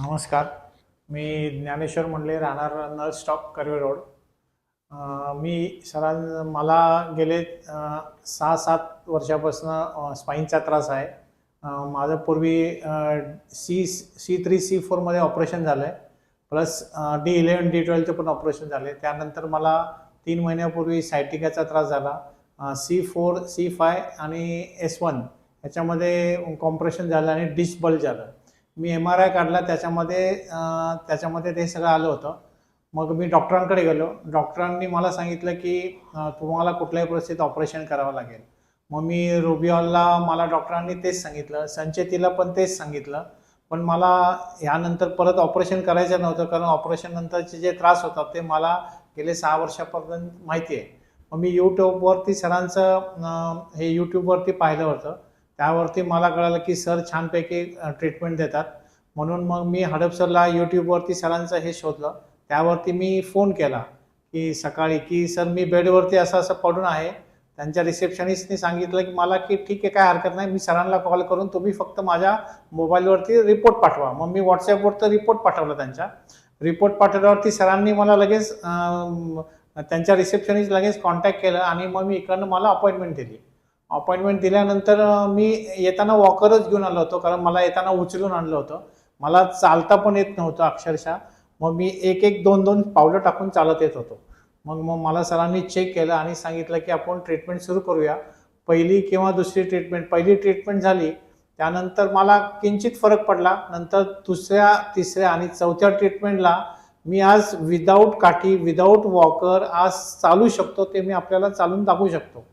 नमस्कार. मी ज्ञानेश्वर मंडले, राहणार नळ स्टॉप कर्वे रोड. मी मला गेले 6-7 वर्षापासून स्पाईनचा त्रास आहे. माझं पूर्वी C3-C4मध्ये ऑपरेशन झालं आहे, प्लस D11 D12चं पण ऑपरेशन झालं आहे. त्यानंतर मला 3 महिन्यापूर्वी सायटिकाचा त्रास झाला. C4 C5 आणि S1 ह्याच्यामध्ये कॉम्प्रेशन झालं आणि डिस्क बल्ज झालं. मी MRI काढला, त्याच्यामध्ये ते सगळं आलं होतं. मग मी डॉक्टरांकडे गेलो. डॉक्टरांनी मला सांगितलं की तुम्हाला कुठल्याही परिस्थितीत ऑपरेशन करावं लागेल. मग मी मला डॉक्टरांनी तेच सांगितलं, संचेतीला पण तेच सांगितलं. पण मला यानंतर परत ऑपरेशन करायचं नव्हतं, कारण ऑपरेशन नंतरचे जे त्रास होतात ते मला गेले 6 वर्षापर्यंत माहिती आहे. मग मी यूट्यूबवरती यूट्यूबवरती पाहिलं होतं. त्यावरती मला कळालं की सर छानपैकी ट्रीटमेंट देतात. म्हणून मग मी हडपसरला यूट्यूबवरती सरांचं हे शोधलं. त्यावरती मी फोन केला की सकाळी की सर मी बेडवरती असं पडून आहे. त्यांच्या रिसेप्शनिस्टने सांगितलं की मला की ठीक आहे, काय हरकत नाही, मी सरांना कॉल करून तुम्ही फक्त माझ्या मोबाईलवरती रिपोर्ट पाठवा. मग मी व्हॉट्सॲपवरती रिपोर्ट पाठवला. त्यांच्या रिपोर्ट पाठवल्यावरती सरांनी मला लगेच त्यांच्या रिसेप्शनिस्ट लगेच कॉन्टॅक्ट केलं आणि मग मी इकडनं मला अपॉइंटमेंट दिली. अपॉइंटमेंट दिल्यानंतर मी येताना वॉकरच घेऊन आलो होतो, कारण मला येताना उचलून आणलं होतं. मला चालता पण येत नव्हतं अक्षरशः. मग मी 1-2 पावलं टाकून चालत येत होतो. मग मला सरांनी चेक केलं आणि सांगितलं की आपण ट्रीटमेंट सुरू करूया. पहिली ट्रीटमेंट झाली. त्यानंतर मला किंचित फरक पडला. नंतर दुसऱ्या, तिसऱ्या आणि चौथ्या ट्रीटमेंटला मी आज विदाऊट काठी, विदाऊट वॉकर आज चालू शकतो. ते मी आपल्याला चालून दाखवू शकतो.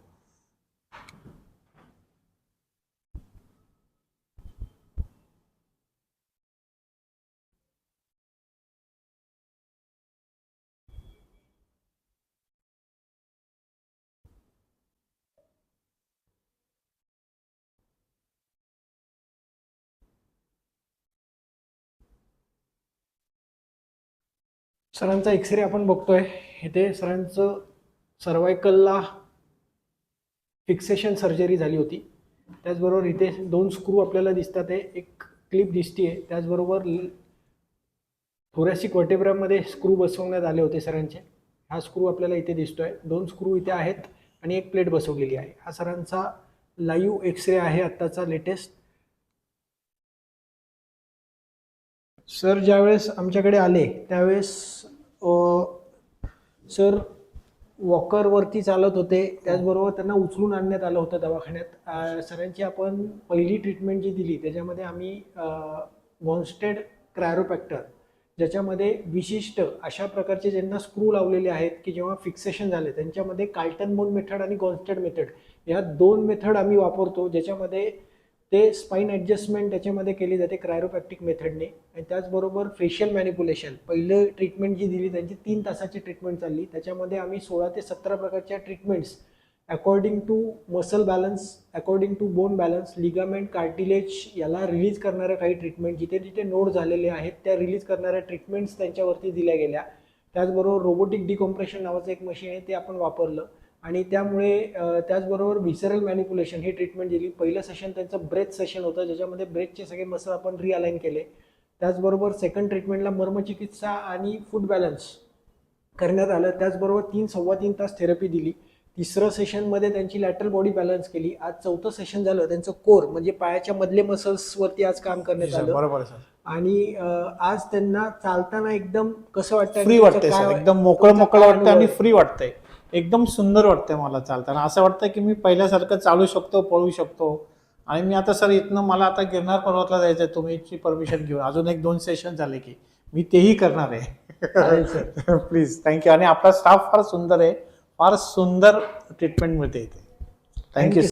सरांचा एक्सरे आपण बघतोय. इथे सरांचं सर्वायकलला फिक्सेशन सर्जरी झाली होती. त्याचबरोबर इथे 2 स्क्रू आपल्याला दिसतात आहे, एक क्लिप दिसते. त्याचबरोबर थोरॅसिक व्हर्टेब्रामध्ये स्क्रू बसवण्यात आले होते सरांचे. हा स्क्रू आपल्याला इथे दिसतोय. 2 स्क्रू इथे आहेत आणि एक प्लेट बसवलेली आहे. हा सरांचा लाईव्ह एक्सरे आहे आत्ताचा लेटेस्ट. सर ज्यावेळेस आमच्याकडे आले त्यावेळेस सर वॉकरवरती चालत होते. त्याचबरोबर त्यांना उचलून आणण्यात आलं होतं दवाखान्यात. सरांची आपण पहिली ट्रीटमेंट जी दिली त्याच्यामध्ये आम्ही गॉन्स्टेड क्रायोप्रॅक्टर, ज्याच्यामध्ये विशिष्ट अशा प्रकारचे ज्यांना स्क्रू लावलेले आहेत की जेव्हा फिक्सेशन झाले त्यांच्यामध्ये कार्ल्टन बोन मेथड आणि गॉन्स्टेड मेथड या 2 मेथड आम्ही वापरतो, ज्याच्यामध्ये ते स्पाईन ॲडजस्टमेंट त्याच्यामध्ये केली जाते क्रायोप्रॅक्टिक मेथडने. आणि त्याचबरोबर फेशियल मॅनिप्युलेशन, पहिलं ट्रीटमेंट जी दिली त्यांची 3 तासाची ट्रीटमेंट चालली. त्याच्यामध्ये आम्ही 16 ते 17 प्रकारच्या treatments according to muscle balance, according to bone balance, ligament, cartilage याला रिलीज करणाऱ्या काही ट्रीटमेंट, जिथे जिथे नोड झालेले आहेत त्या रिलीज करणाऱ्या ट्रीटमेंट्स त्यांच्यावरती दिल्या गेल्या. त्याचबरोबर रोबोटिक डिकॉम्प्रेशन नावाचं एक मशीन आहे ते आपण वापरलं. आणि त्यामुळे त्याचबरोबर व्हिसरल मॅनिप्युलेशन ही ट्रीटमेंट दिली. पहिलं सेशन त्यांचं ब्रेथ सेशन होतं, ज्याच्यामध्ये ब्रेथचे सगळे मसल आपण रिअलाइन केले. त्याचबरोबर सेकंड ट्रीटमेंटला मर्मचिकित्सा आणि फूड बॅलन्स करण्यात आलं. त्याचबरोबर 3-3.25 तास थेरपी दिली. तिसरं सेशनमध्ये त्यांची लॅटरल बॉडी बॅलन्स केली. आज चौथं सेशन झालं. त्यांचं कोर म्हणजे पायाच्या मधले मसल्सवरती आज काम करण्यात आलं. बरोबर सर. आणि आज त्यांना चालताना एकदम कसं वाटतं? फ्री वाटतंय सर, एकदम मोकळं वाटतं आणि फ्री वाटतंय. एकदम सुंदर वाटतंय मला चालताना. असं वाटतं की मी पहिल्यासारखं चालू शकतो, पळू शकतो. आणि मी आता सर इथनं मला आता गिरनार पर्वतला जायचं आहे. तुमची परमिशन घेऊन अजून 1-2 सेशन झाले की मी तेही करणार आहे. Sir please, thank you. आणि आपला स्टाफ फार सुंदर आहे, फार सुंदर ट्रीटमेंट मिळते इथे. थँक्यू.